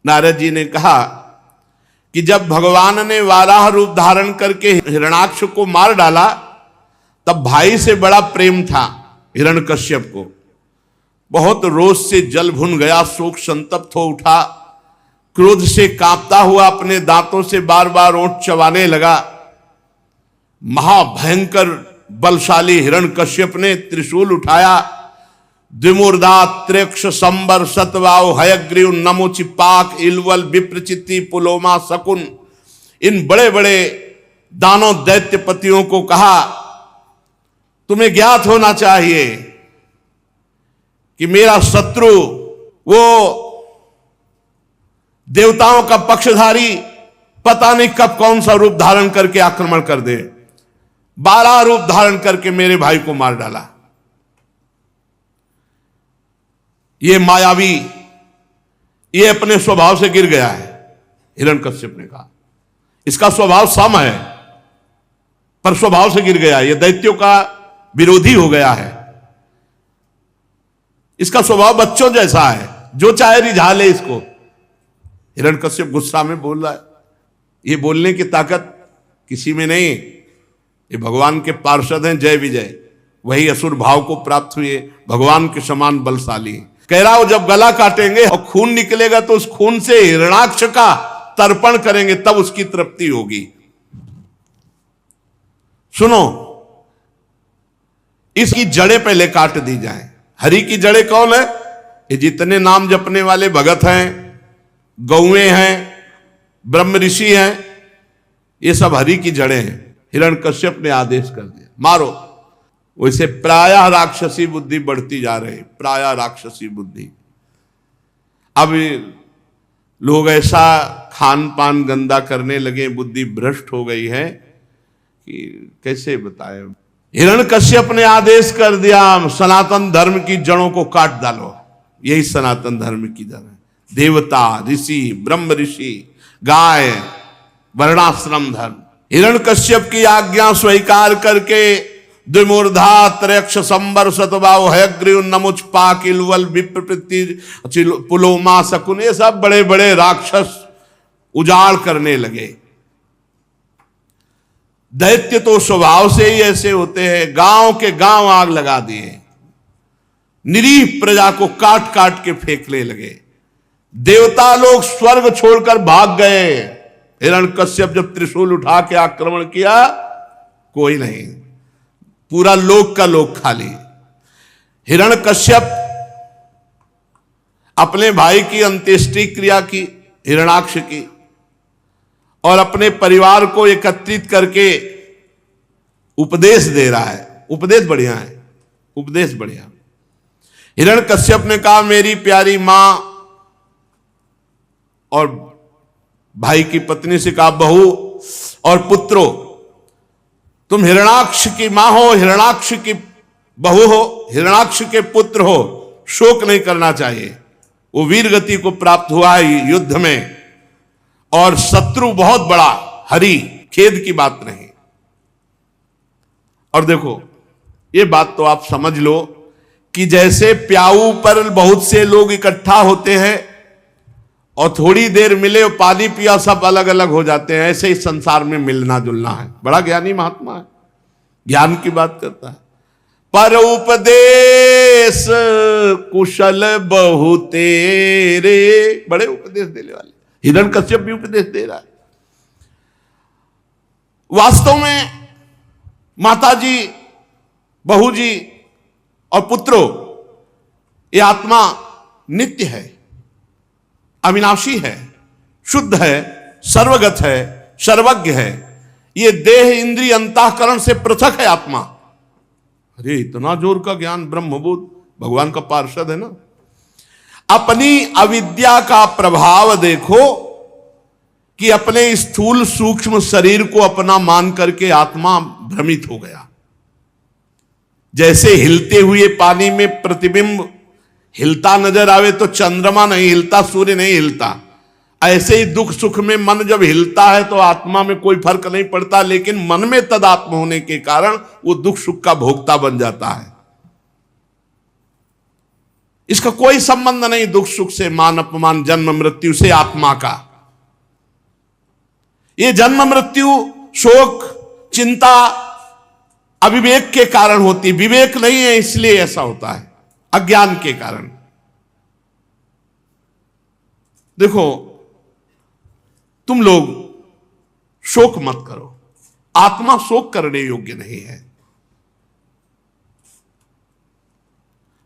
नारद जी ने कहा कि जब भगवान ने वाराह रूप धारण करके हिरणाक्ष को मार डाला तब भाई से बड़ा प्रेम था हिरण्यकश्यप को। बहुत रोष से जल भुन गया, शोक संतप्त हो उठा, क्रोध से कांपता हुआ अपने दांतों से बार बार ओंठ चबाने लगा। महाभयंकर बलशाली हिरण्यकश्यप ने त्रिशूल उठाया, द्विमूर्धा त्र्यक्ष संबर सतवाव हयग्रीव नमुचि पाक इलवल विप्रचिति पुलोमा शकुन, इन बड़े बड़े दानव दैत्यपतियों को कहा, तुम्हें ज्ञात होना चाहिए कि मेरा शत्रु वो देवताओं का पक्षधारी पता नहीं कब कौन सा रूप धारण करके आक्रमण कर दे। 12 रूप धारण करके मेरे भाई को मार डाला। ये मायावी, ये अपने स्वभाव से गिर गया है। हिरण्यकश्यप ने कहा इसका स्वभाव सम है पर स्वभाव से गिर गया है, ये दैत्यों का विरोधी हो गया है। इसका स्वभाव बच्चों जैसा है, जो चाहे रिझा ले इसको। हिरण्यकश्यप गुस्सा में बोल रहा है। ये बोलने की ताकत किसी में नहीं, ये भगवान के पार्षद हैं जय विजय, वही असुर भाव को प्राप्त हुए, भगवान के समान बलशाली। कह रहा हो जब गला काटेंगे और खून निकलेगा तो उस खून से हिरणाक्ष का तर्पण करेंगे, तब उसकी तृप्ति होगी। सुनो, इसकी जड़ें पहले काट दी जाएं। हरि की जड़ें कौन है? ये जितने नाम जपने वाले भगत हैं, गौएं हैं, ब्रह्म ऋषि हैं, ये सब हरि की जड़ें हैं। हिरण्यकश्यप ने आदेश कर दिया मारो। वैसे प्रायः राक्षसी बुद्धि बढ़ती जा रही, प्रायः राक्षसी बुद्धि। अब लोग ऐसा खान पान गंदा करने लगे, बुद्धि भ्रष्ट हो गई है कि कैसे बताए। हिरण्यकश्यप ने आदेश कर दिया सनातन धर्म की जड़ों को काट डालो। यही सनातन धर्म की जड़ है। देवता, ऋषि, ब्रह्म ऋषि, गाय, वर्णाश्रम धर्म। हिरण्यकश्यप की आज्ञा स्वीकार करके द्विमूर्धा त्रयक्ष संबर सतवाव हयग्रीव नमुच पाक इलवल विप्रति पुलोमा शकुन, ये सब बड़े बड़े राक्षस उजाड़ करने लगे। दैत्य तो स्वभाव से ही ऐसे होते हैं, गांव के गांव आग लगा दिए, निरीह प्रजा को काट काट के फेंकने लगे। देवता लोग स्वर्ग छोड़कर भाग गए। हिरण्यकश्यप जब त्रिशूल उठा के आक्रमण किया, कोई नहीं, पूरा लोक का लोक खाली। हिरण्यकश्यप अपने भाई की अंत्येष्टि क्रिया की, हिरणाक्ष की, और अपने परिवार को एकत्रित करके उपदेश दे रहा है। उपदेश बढ़िया है, उपदेश बढ़िया। हिरण्यकश्यप ने कहा मेरी प्यारी मां, और भाई की पत्नी से कहा बहू और पुत्रो, तुम हिरणाक्ष की मां हो, हिरणाक्ष की बहू हो, हिरणाक्ष के पुत्र हो, शोक नहीं करना चाहिए। वो वीर गति को प्राप्त हुआ है युद्ध में, और शत्रु बहुत बड़ा हरि, खेद की बात नहीं। और देखो, ये बात तो आप समझ लो कि जैसे प्याऊ पर बहुत से लोग इकट्ठा होते हैं और थोड़ी देर मिले और पानी पिया सब अलग अलग हो जाते हैं, ऐसे ही संसार में मिलना जुलना है। बड़ा ज्ञानी महात्मा है, ज्ञान की बात करता है। पर उपदेश कुशल बहु तेरे, बड़े उपदेश देने वाले। हिरण्यकश्यप भी उपदेश दे रहा है। वास्तव में माताजी, बहू जी और पुत्रों, ये आत्मा नित्य है, अविनाशी है, शुद्ध है, सर्वगत है, सर्वज्ञ है। ये देह इंद्रिय अंतःकरण से पृथक है आत्मा। अरे इतना जोर का ज्ञान, ब्रह्मबोध, भगवान का पार्षद है ना। अपनी अविद्या का प्रभाव देखो कि अपने स्थूल सूक्ष्म शरीर को अपना मान करके आत्मा भ्रमित हो गया। जैसे हिलते हुए पानी में प्रतिबिंब हिलता नजर आवे तो चंद्रमा नहीं हिलता, सूर्य नहीं हिलता, ऐसे ही दुख सुख में मन जब हिलता है तो आत्मा में कोई फर्क नहीं पड़ता, लेकिन मन में तदात्म होने के कारण वो दुख सुख का भोक्ता बन जाता है। इसका कोई संबंध नहीं दुख सुख से, मान अपमान, जन्म मृत्यु से आत्मा का। ये जन्म मृत्यु, शोक, चिंता अविवेक के कारण होती, विवेक नहीं है इसलिए ऐसा होता है, अज्ञान के कारण। देखो, तुम लोग शोक मत करो, आत्मा शोक करने योग्य नहीं है।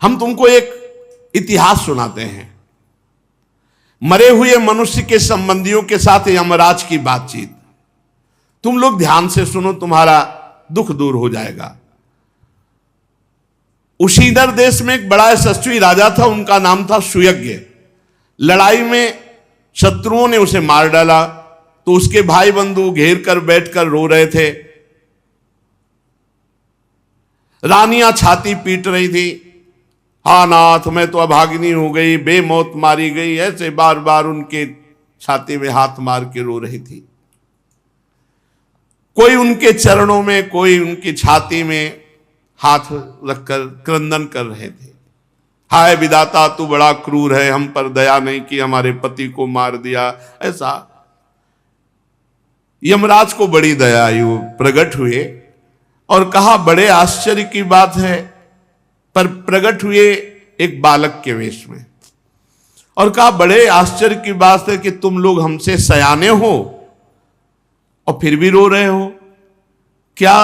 हम तुमको एक इतिहास सुनाते हैं, मरे हुए मनुष्य के संबंधियों के साथ यमराज की बातचीत। तुम लोग ध्यान से सुनो, तुम्हारा दुख दूर हो जाएगा। उशीदर देश में एक बड़ा यशस्वी राजा था, उनका नाम था सुयज्ञ। लड़ाई में शत्रुओं ने उसे मार डाला तो उसके भाई बंधु घेर कर बैठकर रो रहे थे। रानियां छाती पीट रही थी, हा नाथ मैं तो अभागिनी हो गई, बेमौत मारी गई, ऐसे बार बार उनके छाती में हाथ मार के रो रही थी। कोई उनके चरणों में, कोई उनकी छाती में हाथ रखकर क्रंदन कर रहे थे, हाय विधाता तू बड़ा क्रूर है, हम पर दया नहीं की, हमारे पति को मार दिया। ऐसा यमराज को बड़ी दया आई, वो प्रकट हुए और कहा बड़े आश्चर्य की बात है, पर प्रकट हुए एक बालक के वेश में और कहा बड़े आश्चर्य की बात है कि तुम लोग हमसे सयाने हो और फिर भी रो रहे हो। क्या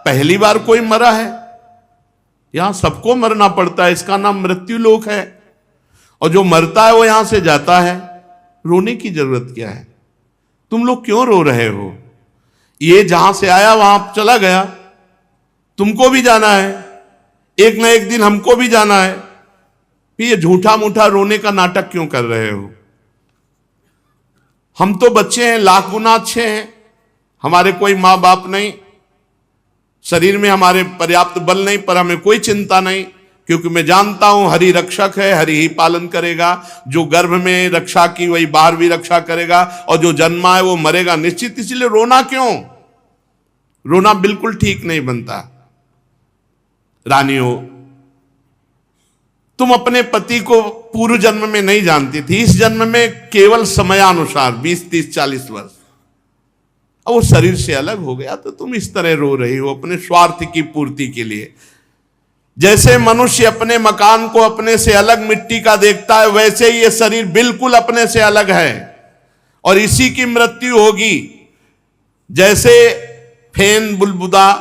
पहली बार कोई मरा है? यहां सबको मरना पड़ता है, इसका नाम मृत्यु लोक है, और जो मरता है वो यहां से जाता है। रोने की जरूरत क्या है? तुम लोग क्यों रो रहे हो? ये जहां से आया वहां चला गया, तुमको भी जाना है, एक ना एक दिन हमको भी जाना है। फिर ये झूठा मूठा रोने का नाटक क्यों कर रहे हो? हम तो बच्चे हैं, लाख गुना अच्छे हैं, हमारे कोई माँ बाप नहीं, शरीर में हमारे पर्याप्त बल नहीं, पर हमें कोई चिंता नहीं, क्योंकि मैं जानता हूं हरि रक्षक है, हरि ही पालन करेगा। जो गर्भ में रक्षा की वही बाहर भी रक्षा करेगा, और जो जन्मा है वो मरेगा निश्चित। इसलिए रोना क्यों? रोना बिल्कुल ठीक नहीं बनता। रानियों, तुम अपने पति को पूर्व जन्म में नहीं जानती थी, इस जन्म में केवल समयानुसार 20, 30, 40 वर्ष, अब वो शरीर से अलग हो गया तो तुम इस तरह रो रही हो अपने स्वार्थ की पूर्ति के लिए। जैसे मनुष्य अपने मकान को अपने से अलग मिट्टी का देखता है, वैसे ही ये शरीर बिल्कुल अपने से अलग है और इसी की मृत्यु होगी। जैसे फेन बुलबुला,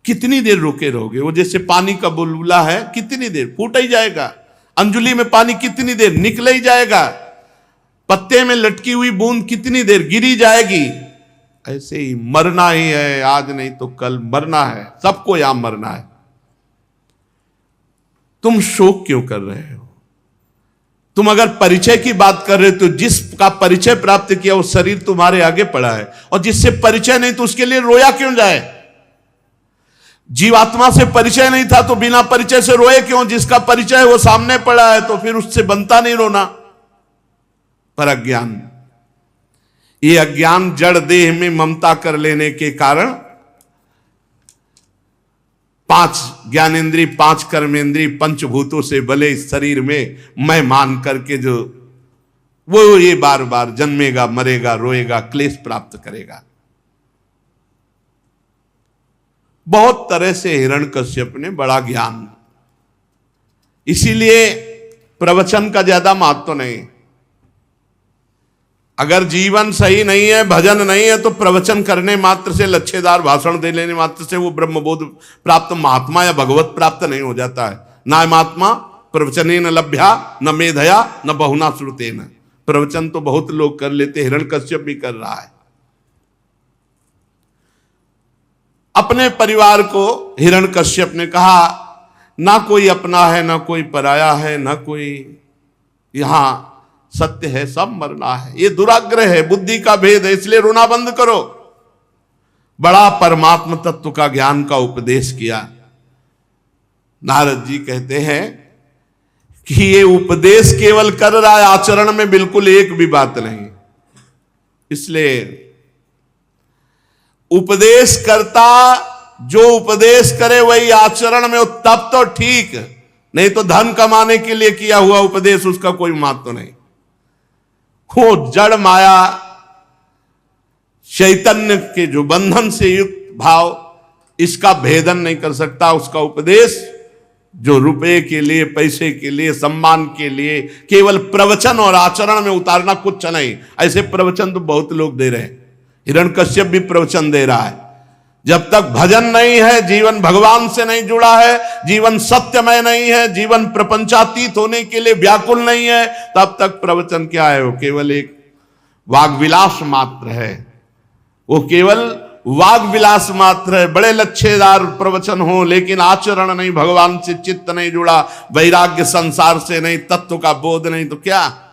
कितनी देर रोके रहोगे? वो जैसे पानी का बुलबुला है, कितनी देर फूट ही जाएगा। अंजुली में पानी कितनी देर निकल ही जाएगा। पत्ते में लटकी हुई बूंद कितनी देर गिरी जाएगी। ऐसे ही मरना ही है, आज नहीं तो कल मरना है, सबको यहां मरना है। तुम शोक क्यों कर रहे हो? तुम अगर परिचय की बात कर रहे हो तो जिसका परिचय प्राप्त किया वो शरीर तुम्हारे आगे पड़ा है, और जिससे परिचय नहीं तो उसके लिए रोया क्यों जाए? जीवात्मा से परिचय नहीं था तो बिना परिचय से रोए क्यों? जिसका परिचय वो सामने पड़ा है तो फिर उससे बनता नहीं रोना। पर अज्ञान, ये अज्ञान जड़ देह में ममता कर लेने के कारण 5 ज्ञानेंद्री, 5 कर्मेंद्री, पंचभूतों से भले इस शरीर में मैं मान करके जो वो ये बार बार जन्मेगा, मरेगा, रोएगा, क्लेश प्राप्त करेगा। बहुत तरह से हिरण्यकश्यप ने बड़ा ज्ञान, इसीलिए प्रवचन का ज्यादा महत्व नहीं। अगर जीवन सही नहीं है, भजन नहीं है, तो प्रवचन करने मात्र से, लच्छेदार भाषण दे लेने मात्र से वो ब्रह्मबोध प्राप्त महात्मा या भगवत प्राप्त नहीं हो जाता है। ना महात्मा प्रवचने न लभ्या न मेधया न बहुना श्रुतेन। प्रवचन तो बहुत लोग कर लेते, हिरण्यकश्यप भी कर रहा है। अपने परिवार को हिरण्यकश्यप ने कहा, ना कोई अपना है, ना कोई पराया है, ना कोई यहां सत्य है, सब मरना है। ये दुराग्रह है, बुद्धि का भेद है, इसलिए रोना बंद करो। बड़ा परमात्म तत्व का ज्ञान का उपदेश किया। नारद जी कहते हैं कि ये उपदेश केवल कर रहा है, आचरण में बिल्कुल एक भी बात नहीं। इसलिए उपदेश करता जो उपदेश करे वही आचरण में हो, तब तो ठीक, नहीं तो धन कमाने के लिए किया हुआ उपदेश उसका कोई महत्व नहीं। वो जड़ माया चैतन्य के जो बंधन से युक्त भाव, इसका भेदन नहीं कर सकता। उसका उपदेश जो रुपए के लिए, पैसे के लिए, सम्मान के लिए, केवल प्रवचन और आचरण में उतारना कुछ नहीं। ऐसे प्रवचन तो बहुत लोग दे रहे हैं। हिरण्यकश्यप भी प्रवचन दे रहा है। जब तक भजन नहीं है, जीवन भगवान से नहीं जुड़ा है, जीवन सत्यमय नहीं है, जीवन प्रपंचातीत होने के लिए व्याकुल नहीं है, तब तक प्रवचन क्या है? वो केवल एक वाग्विलास मात्र है। वो केवल वाग्विलास मात्र है। बड़े लच्छेदार प्रवचन हो, लेकिन आचरण नहीं, भगवान से चित्त नहीं जुड़ा, वैराग्य संसार से नहीं, तत्व का बोध नहीं, तो क्या